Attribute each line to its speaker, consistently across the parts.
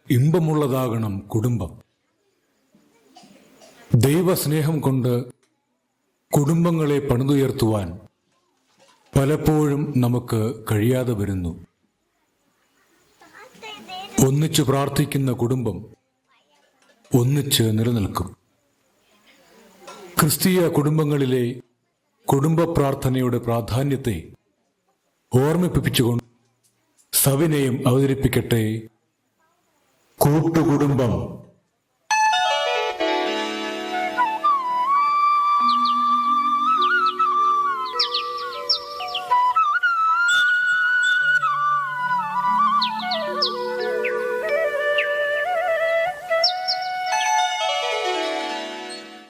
Speaker 1: ഇമ്പമുള്ളതാകണം കുടുംബം. ദൈവസ്നേഹം കൊണ്ട് കുടുംബങ്ങളെ പണിതുയർത്തുവാൻ പലപ്പോഴും നമുക്ക് കഴിയാതെ വരുന്നു. ഒന്നിച്ചു പ്രാർത്ഥിക്കുന്ന കുടുംബം ഒന്നിച്ച് നിലനിൽക്കും. ക്രിസ്തീയ കുടുംബങ്ങളിലെ കുടുംബ പ്രാർത്ഥനയുടെ പ്രാധാന്യത്തെ ഓർമ്മിപ്പിച്ചുകൊണ്ട് സവിനയം അവതരിപ്പിക്കട്ടെ കൂട്ടുകുടുംബം.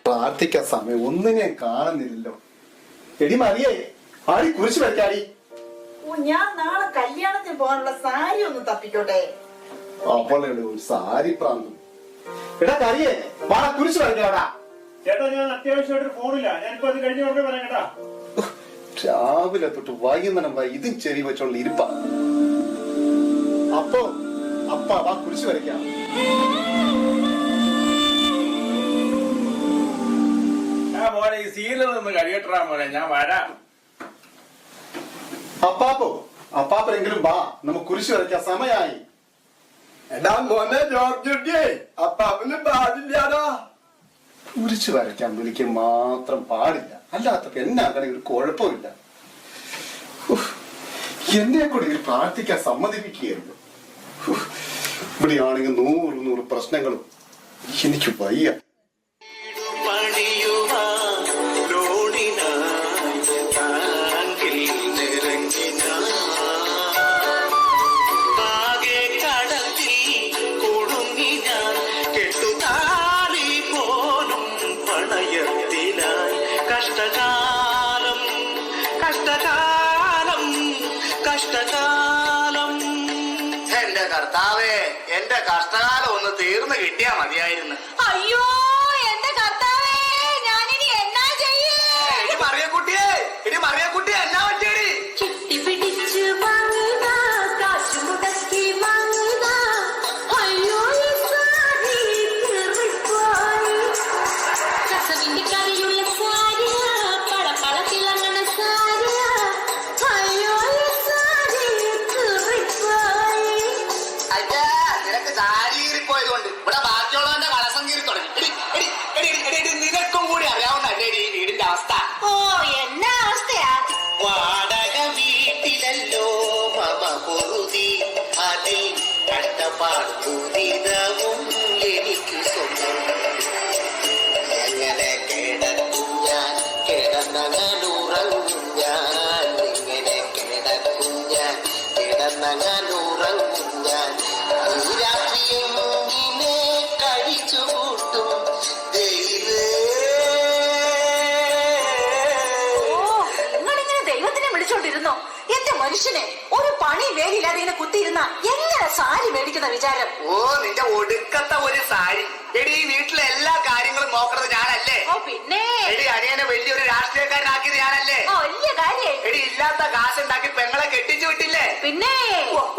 Speaker 2: പ്രാർത്ഥിക്കാൻ സമയം ഒന്നിനെ കാണുന്നില്ലല്ലോ. എടി മറിയേ, ആടി കുരിശ് വരയ്ക്കാടി.
Speaker 3: ഞാൻ നാളെ കല്യാണത്തിന് പോകാനുള്ള സാരി ഒന്ന് തപ്പിക്കോട്ടെ.
Speaker 2: അവളുടെ ഒരു സാരി പ്രാന്തം. എടാ കറിയേ, വാ കുരിശ് വരയ്ക്കാടാ.
Speaker 4: ചേട്ടാ, ഞാൻ അത്യാവശ്യമായിട്ട് ഫോണില്ല. ഞാനിപ്പോ അത് കഴിഞ്ഞ ഉടനെ പറയാം കേട്ടാ.
Speaker 2: രാവിലെ തൊട്ട് വൈകുന്നേരം വരെ ഇതും ചെറി വെച്ചോണ്ട് ഇരിപ്പ. അപ്പ വാ കുരിശ് വരയ്ക്കാം.
Speaker 4: മോനെ, ഈ സീരിയൽ നിന്ന് കഴിയട്ടാ മോനെ, ഞാൻ വരാം.
Speaker 2: അപ്പാപ്പനെങ്കിലും വാ, നമുക്ക് കുരിശ് വരയ്ക്കാൻ സമയായി.
Speaker 5: എടാ മോനെ ജോർജുട്ടിയെ, അപ്പാപ്പന് പാടില്ലാടാ.
Speaker 2: കുരിശ് വരയ്ക്കാൻ വിളിക്കാൻ മാത്രം പാടില്ല, അല്ലാത്തപ്പോ എന്നാകണേ ഒരു കുഴപ്പമില്ല. എന്നെ കൂടെ ഇത് പ്രാർത്ഥിക്കാൻ സമ്മതിപ്പിക്കുകയായിരുന്നു. ഇവിടെയാണെങ്കിൽ 100 പ്രശ്നങ്ങളും. എനിക്ക് വയ്യ.
Speaker 6: എന്റെ കർത്താവേ, എന്റെ കഷ്ടകാലം ഒന്ന് തീർന്നു കിട്ടിയാ മതിയായിരുന്നു.
Speaker 7: അയ്യോ എന്റെ കർത്താവേ, ഞാനിനി എന്നാ ചെയ്യേ?
Speaker 6: എടി മറിയക്കുട്ടിയെ, എന്നാ പറ്റേടി?
Speaker 7: ചുട്ടിപ്പിടിച്ചു വാങ്ങുക, കാശു മുടക്കി വാങ്ങുക. അയ്യോ ഈ സാരി കീറിപ്പോയി. കസവിന്റെ കറിയുള്ള സാരിയ, പളപള തിളങ്ങണ സാരിയ. അയ്യോ ഈ സാരി കീറിപ്പോയി.
Speaker 6: അയ്യാ, നിനക്ക് സാരി കീറിപ്പോയതുകൊണ്ട് ഇവിടെ ബാക്കിയുള്ളവന്റെ കളസം കീറി തുടങ്ങി. നിനക്കും കൂടി അറിയാവുന്നല്ലേ ഈ വീടിന്റെ അവസ്ഥ?
Speaker 7: ഓ എന്നാ അവസ്ഥയാ?
Speaker 6: വാടക വീട്ടിലല്ലോ മമ പൊറുതി, അതിൽ കഷ്ടപ്പാടും എനിക്ക് സ്വന്തം. എങ്ങനെ കിടക്കും ഞാൻ, കിടന്നങ്ങനുറങ്ങും ഞാൻ. എങ്ങനെ കിടക്കും ഞാൻ, കിടന്നങ്ങനുറങ്ങും ഞാൻ. രാത്രിയെങ്കിനെ കഴിച്ചു കൂട്ടും ദൈവേ.
Speaker 7: നിങ്ങളിങ്ങനെ ദൈവത്തിനെ വിളിച്ചോണ്ടിരുന്നോ? എന്റെ മനുഷ്യനെ, ഒരു പണി വേലില്ലാതെ ഇങ്ങനെ കുത്തിയിരുന്ന എങ്ങനെ സാരി മേടിക്കുന്ന വിചാരം?
Speaker 6: ഓ, നിന്റെ ഒടുക്കത്തെ ഒരു സാരി. എടി, ഈ വീട്ടിലെ എല്ലാ കാര്യങ്ങളും നോക്കണത് ഞാനല്ലേ?
Speaker 7: ഓ പിന്നെ.
Speaker 6: എടി, അനിയനെ വലിയൊരു രാഷ്ട്രീയക്കാരനാക്കിയത് ഞാനല്ലേ?
Speaker 7: ഓ വലിയ കാര്യം.
Speaker 6: എടി, ഇല്ലാത്ത കാശുണ്ടാക്കി പെങ്ങളെ കെട്ടിച്ചു വിട്ടില്ലേ?
Speaker 7: പിന്നെ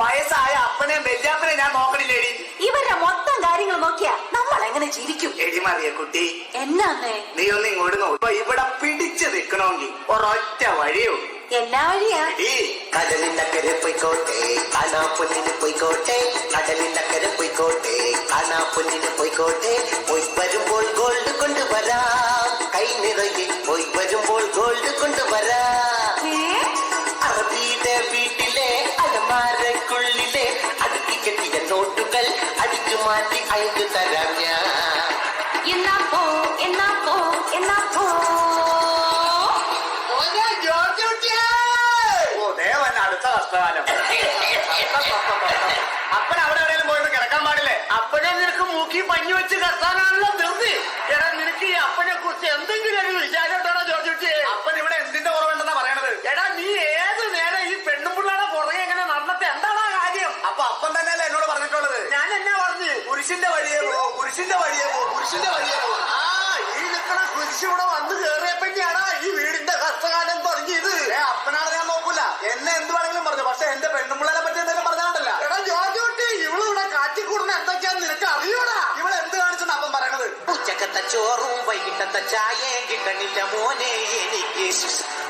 Speaker 6: വയസ്സായ അപ്പനെയും വല്യാപ്പനെയും ഞാൻ നോക്കണില്ലേടി?
Speaker 7: ഇവരുടെ മൊത്തം കാര്യങ്ങൾ നോക്കിയാ നമ്മൾ എങ്ങനെ ജീവിക്കും?
Speaker 6: എടി മറിയ കുട്ടി,
Speaker 7: എന്നാന്നേ?
Speaker 6: നീ ഒന്ന് ഇങ്ങോട്ട് നോക്കും. ഇവിടെ പിടിച്ചു നിൽക്കണമെങ്കിൽ ഒരൊറ്റ വഴിയോ.
Speaker 7: എല്ലാ വഴിയാ?
Speaker 6: കടലിനക്കരെ പോയിക്കോട്ടെ, കാണാ പൊന്നിന് പോയിക്കോട്ടെ. കടലിനക്കരെ പോയിക്കോട്ടെ, കാണാ പൊന്നിന് പോയിക്കോട്ടെ. പോയി വരുമ്പോൾ ഗോൾഡ് കൊണ്ടുവരാം, കൈ നിറയെ പോയി വരുമ്പോൾ ഗോൾഡ് കൊണ്ടുവരാം. അറബിയുടെ വീട്ടിലെ അലമാരക്കുള്ളിലെ അടുക്കി കെട്ടിയ നോട്ടുകൾ അടിച്ചു മാറ്റി അയച്ചു തരാം ഞാൻ.
Speaker 7: എന്നാ പോ, എന്നാ പോ, എന്നാ പോ.
Speaker 6: അടുത്ത കഷ്ടകാലം. അപ്പൻ അവിടെ എവിടെയും പോയത് കിടക്കാൻ പാടില്ലേ? അപ്പനെ നിനക്ക് മൂക്കി പഞ്ഞു വെച്ച് കത്താനാണല്ലോ ധൃതി. എടാ, നിനക്ക് ഈ അപ്പനെ കുറിച്ച് എന്തെങ്കിലും ഒരു വിചാരത്തോടെ ചോദിച്ചിട്ട് അപ്പൻ ഇവിടെ എന്തിന്റെ കുറവുണ്ടെന്നാ പറയണത്? എടാ, നീ ഏത് നേരം ഈ പെണ്ണുമ്പിള്ളയുടെ പുറകെ എങ്ങനെ നടന്നത്തെ? എന്താണ് ആ കാര്യം? അപ്പൊ അപ്പൻ തന്നെയല്ലേ എന്നോട് പറഞ്ഞിട്ടുള്ളത്? ഞാൻ എന്നാ പറഞ്ഞു? കുരിശിന്റെ വഴിയേ പോ, കുരിശിന്റെ വഴിയേ പോ, കുരിശിന്റെ വഴിയേ പോ. ആ, ഈ നിൽക്കണ കുരിശ് ഇവിടെ വന്ന് കേറിയപ്പോഴാണ് ഈ വീടിന്റെ കഷ്ടകാലം തുടങ്ങിയത്. അപ്പനാണ് ഞാൻ നോക്കൂല, എന്നെ എന്ത് വേണമെങ്കിലും പറഞ്ഞു. പക്ഷെ എന്റെ പെണ്ണുമ്പിള്ളനെ പറ്റി എന്തെങ്കിലും പറഞ്ഞാണ്ടല്ല. എടാ ജോർജ് കുട്ടി, ഇവള് ഇവിടെ കാറ്റിക്കൂടുന്ന എന്തൊക്കെയാ ചായ കിട്ടണില്ല മോനെ എനിക്ക്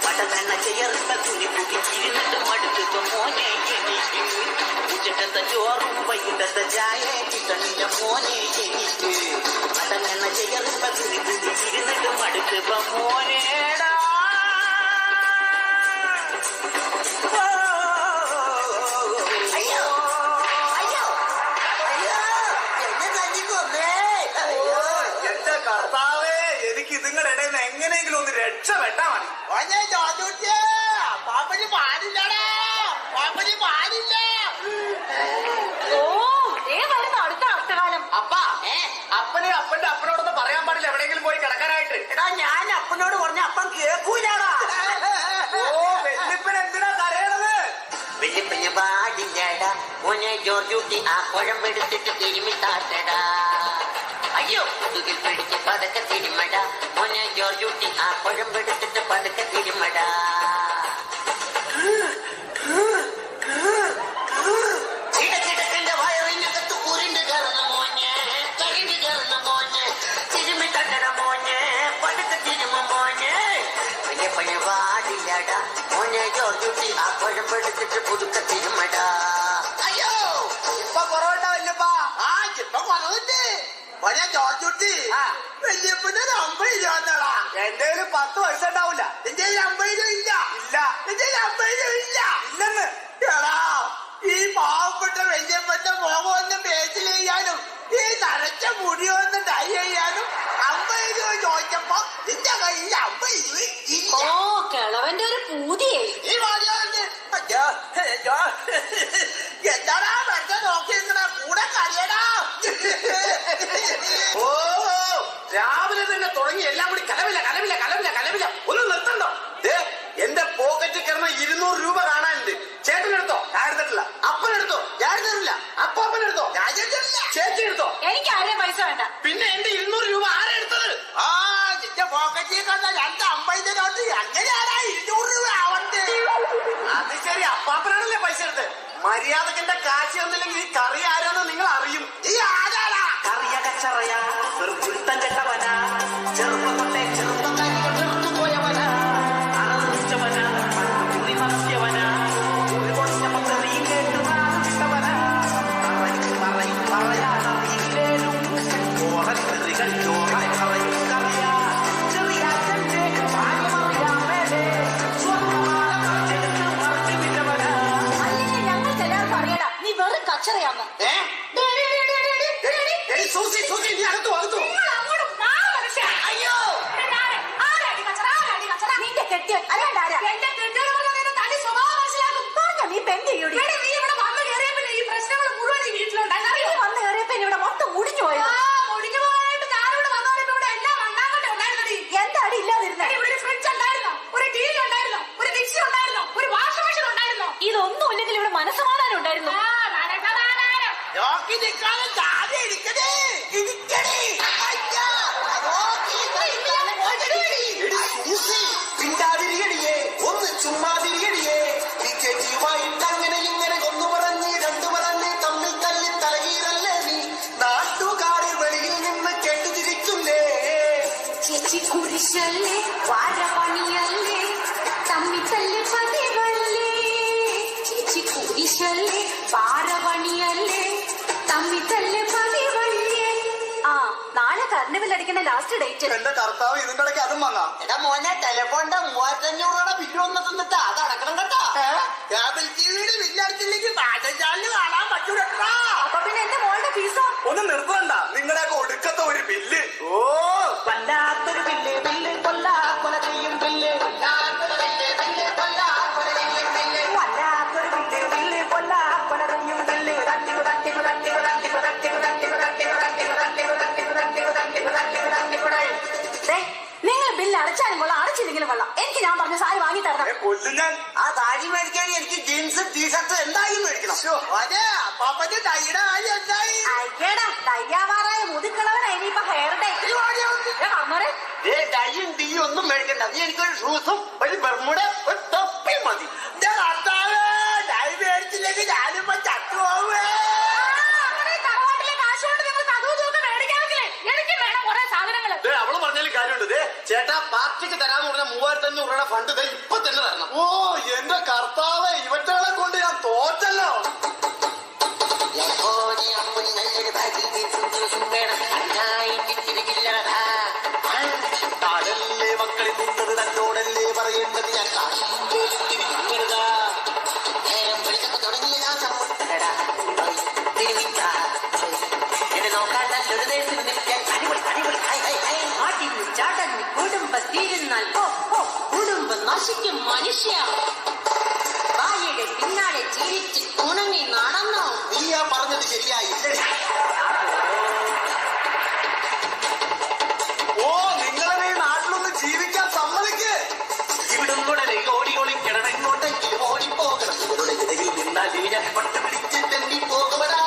Speaker 6: മടമെണ്ണ ചേർത്ത കുഞ്ഞിപ്പുകി ഇരുന്നിട്ട് മടുത്തപ്പോ മോനെ എനിക്ക് ഉച്ചക്കത്തെ ചോറും വൈകിട്ടത്തെ ചായ കിട്ടണില്ല മോനെ എനിക്ക് മടമെണ്ണ ചേർത്ത കുഞ്ഞിപ്പുകി ഇരുന്നിട്ട് മടുത്തപ്പോ മോനേടാ. അയ്യോ അയ്യോ അയ്യോ എന്നെ തല്ലിക്കൊന്നേ. അയ്യോ എന്റെ കർത്താവേ, എനിക്ക് ഇതിങ്ങളുടെ ഇടയിൽ നിന്ന് എങ്ങനെയെങ്കിലും ഒന്ന് രക്ഷപ്പെട്ടാ മതി. പാപ്പന് പാടില്ലടാ, പാപ്പന് പാടില്ല.
Speaker 7: ഓ ദേ വരുന്ന അടുത്ത അർത്ഥകാലം.
Speaker 6: അപ്പാ അപ്പനെ അപ്പന്റെ അപ്പനോടൊന്ന് പറയാൻ പാടില്ല എവിടെയെങ്കിലും പോയി കിടക്കാനായിട്ട്. എടാ ഞാൻ അപ്പനോട് പറഞ്ഞ അപ്പൻ കേൾക്കൂലാടാ. ഓ വെല്ലിപ്പൻ എന്തിനാ കരയണത്? വെല്ലിപ്പന് പാടില്ലടാ മോനെ ജോർജൂട്ടി ആ കുഴമ്പെടുത്തിട്ട് തിരുമിത്താത്തടാ. അയ്യോ മുതുകിൽ പിടിച്ച് പതക്കെ തിരുമടാ മോനെ ജോർജൂട്ടി ആ കുഴമ്പെടുത്തിട്ട് പതക്കെ തിരുമടാ. ഇടക്കിടക്കിന്റെ വയറിനകത്ത് ഉരുണ്ട് കയറുന്ന മോനെ, കരിണ്ട് കയറുന്ന മോനെ, തിരുമി തട്ടണ മോനെ, പതുക്കെ തിരുമ മോനെ. പയ്യ പാടില്ലടാ മോനെ ജോർജൂട്ടി ആ കുഴമ്പെടുത്തിട്ട് പുതുക്കെ തിരുമടാ. അയ്യോ ഇപ്പൊ കുറവുണ്ടാവില്ലപ്പാ. ആ ഇപ്പൊ കുറവുണ്ട് മോനെ ജോർജൂട്ടി. വല്യപ്പന്റെ 50 രൂപ വന്നടാ. എന്റെ 10 പൈസ ഉണ്ടാവില്ല. എന്റെ 50 രൂപ ഇല്ല. ഇല്ല എന്റെ 50 രൂപ ഇല്ല. ഇല്ലെന്ന് എടാ ഈ പാവപ്പെട്ട വല്യപ്പന്റെ മുഖം ഒന്ന് ബേസിൽ ചെയ്യാനും ഈ നരച്ച മുടി ഒന്ന് ഡൈ ചെയ്യാനും 50 രൂപ ചോദിച്ചപ്പോ നിന്റെ കയ്യിൽ 50 രൂപ ഇല്ല.
Speaker 7: ഓ കിളവന്റെ ഒരു പൂതിയേ.
Speaker 6: ഈ എന്താടാ വെറുതെ നോക്കി കൂടെ കളിയടാ. ഓ രാവിലെ തന്നെ തുടങ്ങി എല്ലാം കൂടി കലവില്ല കലവില്ല കലവില്ല കലവില്ല. ഒന്ന് നിർത്തണ്ടോ? എന്റെ പോക്കറ്റിൽ കിടന്ന 200 രൂപ കാണാനുണ്ട്. ചേട്ടനെടുത്തോ? ഞാൻ എടുത്തിട്ടില്ല. അപ്പനെടുത്തോ? ഞാൻ എടുത്തിട്ടില്ല. അപ്പാപ്പനെടുത്തോ? ഞാൻ എടുത്തിട്ടില്ല. ചേച്ചി എടുത്തോ?
Speaker 7: എനിക്ക് ആരെയും പൈസ വേണ്ട.
Speaker 6: പിന്നെ എന്റെ 200 രൂപ ആരാ എടുത്തത്? ആ നിന്റെ പോക്കറ്റിൽ കണ്ട 250 നോട്ട് എങ്ങനെയാടാ 200 രൂപ ആവണ്ടേ? അത് ശരി, അപ്പാപ്പനാണല്ലേ പൈസ എടുത്ത്. മര്യാദക്ക് എന്റെ കാശ് ഒന്നില്ലെങ്കിൽ ഈ കറി ആരാന്ന് നിങ്ങൾ അറിയും. ഈ ആരാടാ? കറിയകച്ചറയാ, വെറും കുരുത്തം കെട്ടവനാ, ചെറുപ്പം തൊട്ടേ ചെറുപ്പക്കാരികൾ ചെറുത്തുപോയവനാ, അറന്നിച്ചവനാ, കുറി മറിച്ചവനാ, ഒരു കൊണ്ട മക്കളീ കേട്ടു കിട്ടവനാ, പറയും പറയാനറിയില്ലേലും ഓറക്കറികൾ ചോറെ പറയും കറിയാ, ചെറിയാറ്റന്റെ ഭാര്യമറിയാമേലേ സ്വർണ്ണമാല മറിച്ചെടുത്ത് മറിച്ചു വിട്ടവനാ.
Speaker 7: അല്ലെങ്കിൽ ഞങ്ങൾക്ക് എല്ലാവർക്കും അറിയടാ നീ വെറും കച്ചറയാന്ന്.
Speaker 6: സൂസി സൂസി നീ അകത്തു അകത്തു. അയ്യോ
Speaker 7: നിന്റെ കെട്ടിയ അല്ലാണ്ടാരാ പറഞ്ഞ നീ പെണ്ണിയോടി വന്ന് കയറിയപ്പോ ഇവിടെ മൊത്തം മുടിഞ്ഞു പോയത്. എന്താടി ഇല്ലാതിരുന്നേ? ഇതൊന്നും ഇല്ലെങ്കിൽ ഇവിടെ മനസ്സമാധാനം ഉണ്ടായിരുന്നു.
Speaker 6: നോക്കി നിൽക്കാതെ ചാടി ഇരിക്കണേ ഇരിക്കണേ. പിണ്ടാതിരികടിയേ ഒന്ന് ചുമ്മാതിരികടിയേ. ഈ ചേച്ചിയുമായിട്ട് അങ്ങനെ ഇങ്ങനെ ഒന്ന് പറഞ്ഞ് രണ്ടു പറഞ്ഞ് തമ്മിൽ തല്ലി തലകീറല്ലേ നീ. നാട്ടുകാരി വെളിയിൽ നിന്ന് കെട്ടുതിരിക്കുന്നേ.
Speaker 7: ചേച്ചി കുരിശല്ലേ വാരപണിയല്ലേ തമ്മിത്തല്ല് പതിവല്ലേ. ചേച്ചി കുരിശല്ലേ വാരപണിയല്ലേ തമ്മിത്തല്ല് പതിവല്ലേ. ആ നാളെ കർണിവൽ അടിക്കുന്ന ലാസ്റ്റ് ഡേറ്റ്.
Speaker 6: എന്റെ കർത്താവ് ഇതിന്റെ ഇടയ്ക്ക് അതും വന്നാ. എടാ മോനെ ടെലിഫോണിന്റെ 3500 രൂപയുടെ ബില്ല് വന്ന് തിന്നിട്ട് അത് അടക്കണം കേട്ടോ. കേബിൾ ടിവിയുടെ ബില്ലടിച്ചില്ലെങ്കിൽ പാചകചാനൽ കാണാൻ പറ്റൂടാ.
Speaker 7: അപ്പൊ പിന്നെ എന്റെ മോളുടെ ഫീസോ?
Speaker 6: ഒന്ന് നിർത്തണ്ട നിങ്ങളുടെയൊക്കെ ഒടുക്കത്തെ ഒരു ബില്ല്. ഓ വല്ലാത്തൊരു ബില്ല് ബില്ല് കൊല്ലാ കൊല ചെയ്യും ബില്ല്. വല്ലാത്തൊരു ബില്ല് ബില്ല് കൊല്ലാ കൊല ചെയ്യും ബില്ല്. വല്ലാത്തൊരു ബില്ല് ബില്ല് കൊല്ലാ കൊല ചെയ്യും ബില്ല്. തട്ടിക്കു തട്ടിക്കു തട്ടിക്കു തട്ടിക്കു തട്ടിക്കു തട്ടിക്കു തട്ടിക്കു തട്ടിക്കു തട്ടിക്കു തട്ടിക്കു തട്ടിക്കു തട്ടിക്കു തട്ടിക്കു തട്ടിക്കു.
Speaker 7: നിങ്ങൾ ബില്ല് അടച്ചാലും കൊള്ളാം അടച്ചില്ലെങ്കിലും കൊള്ളാം. എനിക്ക് ഞാൻ പറഞ്ഞ സാരി വാങ്ങി തരണം.
Speaker 6: കൊല്ലും ഞാൻ. ആ സാരി മേടിക്കാൻ എനിക്ക് ജീൻസ് ടീഷർട്ട് എന്തായാലും മേടിക്കണം. അതെ അപ്പാപ്പന്റെ ടൈയുടെ കാര്യം എന്തായി?
Speaker 7: അയ്യടാ തയ്യാറായ മുതുക്കളവനാ ഇനിയിപ്പൊ ഹെയർ ഡേ.
Speaker 6: ഡൈയും ടീയും ഒന്നും മേടിക്കണ്ട. നീ എനിക്കൊരു ഷൂസും ഒരു ബർമുട ഒരു തൊപ്പി മതി. ഡൈ മേടിച്ചില്ലെങ്കിൽ ഞാനിപ്പോ ചത്തുപോവേ. അവള് പറഞ്ഞാലും കാര്യമുണ്ട്. എടാ പാർട്ടിക്ക് തരാന്ന് പറഞ്ഞ 3500 രൂപയുടെ ഫണ്ട് ഇപ്പൊ തന്നെ തരണം. ഓ എന്റെ കർത്താവേ, ഇവറ്റകളെ കൊണ്ട് ഞാൻ തോറ്റല്ലോ. താഴല്ലേ മക്കളി നിന്നത് തന്നോടല്ലേ പറയേണ്ടത്. ഞാൻ
Speaker 7: കുടുംബം നശിക്കും മനുഷ്യ. ഭാര്യയുടെ പിന്നാലെ ജീവിച്ച് ഉണങ്ങി നടന്നോ?
Speaker 6: നീയാ പറഞ്ഞത് ശരിയായില്ലേ? ഓ നിങ്ങളെ നാട്ടിലൊന്ന് ജീവിക്കാൻ സമ്മതിക്ക്. ഇവിടുന്നുടനെ ഓടി ഒളിക്കണം, എങ്ങോട്ടെങ്കിലും ഓടിപ്പോകണം. ഇവരുടെ ഇടയിൽ നിന്നാൽ ഞാൻ പട്ട് പിടിച്ച് തെണ്ടി പോകുമടാ.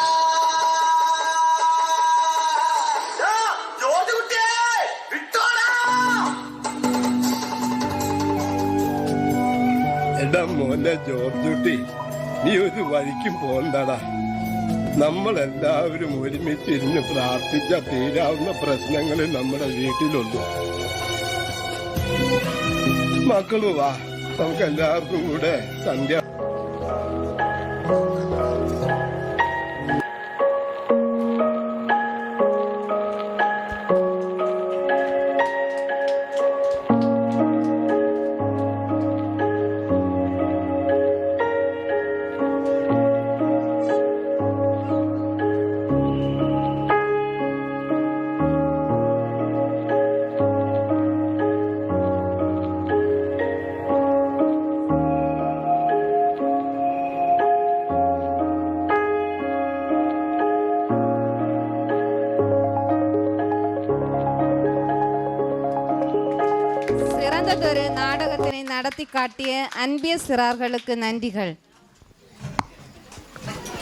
Speaker 6: ജോർജ് കുട്ടിയെ വിട്ടോടാ.
Speaker 5: എടാ മോനെ ജോർജ് കുട്ടി, നീ ഒരു വഴിക്കും പോണ്ടടാ. നമ്മളെല്ലാവരും ഒരുമിച്ചിരുന്ന് പ്രാർത്ഥിച്ച തീരാവുന്ന പ്രശ്നങ്ങളിൽ നമ്മുടെ വീട്ടിലുള്ളൂ. മക്കള് വാ, നമുക്ക് എല്ലാവർക്കും കൂടെ സന്ധ്യ.
Speaker 8: சிறந்ததொரு நாடகத்தினை நடத்தி காட்டிய அன்பிய சிறார்களுக்கு நன்றிகள்.